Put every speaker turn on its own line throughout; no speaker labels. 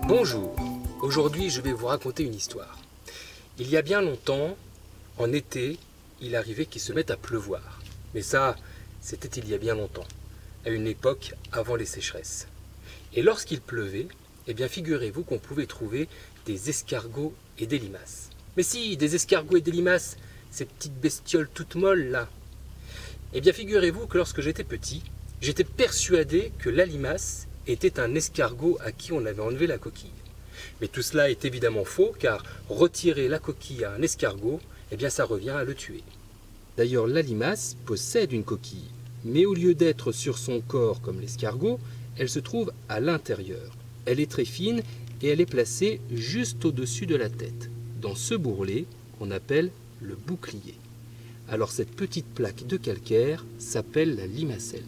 Bonjour, aujourd'hui je vais vous raconter une histoire. Il y a bien longtemps, en été, il arrivait qu'il se mette à pleuvoir. Mais ça, c'était il y a bien longtemps, à une époque avant les sécheresses. Et lorsqu'il pleuvait, eh bien figurez-vous qu'on pouvait trouver des escargots et des limaces. Mais si, des escargots et des limaces, ces petites bestioles toutes molles là. Eh bien figurez-vous que lorsque j'étais petit, j'étais persuadé que la limace était un escargot à qui on avait enlevé la coquille. Mais tout cela est évidemment faux, car retirer la coquille à un escargot, eh bien ça revient à le tuer. D'ailleurs, la limace possède une coquille, mais au lieu d'être sur son corps comme l'escargot, elle se trouve à l'intérieur. Elle est très fine et elle est placée juste au-dessus de la tête, dans ce bourrelet qu'on appelle le bouclier. Alors cette petite plaque de calcaire s'appelle la limacelle.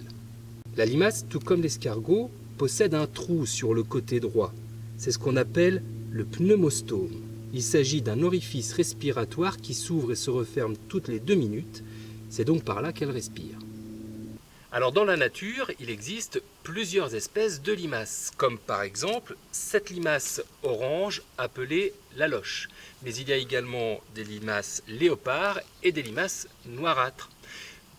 La limace, tout comme l'escargot, possède un trou sur le côté droit. C'est ce qu'on appelle le pneumostome. Il s'agit d'un orifice respiratoire qui s'ouvre et se referme toutes les 2 minutes. C'est donc par là qu'elle respire. Alors dans la nature, il existe plusieurs espèces de limaces, comme par exemple cette limace orange appelée la loche. Mais il y a également des limaces léopards et des limaces noirâtres.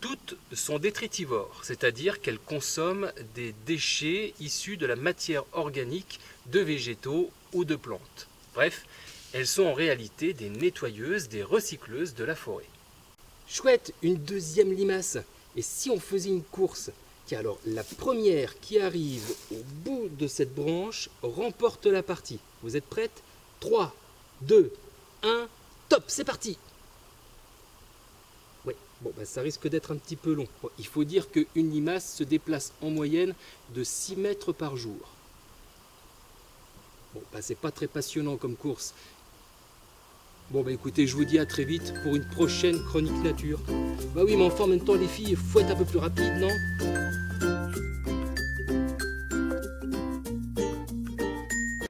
Toutes sont détritivores, c'est-à-dire qu'elles consomment des déchets issus de la matière organique de végétaux ou de plantes. Bref, elles sont en réalité des nettoyeuses, des recycleuses de la forêt. Chouette, une deuxième limace. Et si on faisait une course? Tiens, alors la première qui arrive au bout de cette branche remporte la partie. Vous êtes prêtes? 3, 2, 1, top, c'est parti! Oui, bon, ça risque d'être un petit peu long. Bon, il faut dire qu'une limace se déplace en moyenne de 6 mètres par jour. Bon, c'est pas très passionnant comme course. Bon, écoutez, je vous dis à très vite pour une prochaine chronique nature. Bah oui, mais enfin, en même temps, les filles, il faut être un peu plus rapide, non?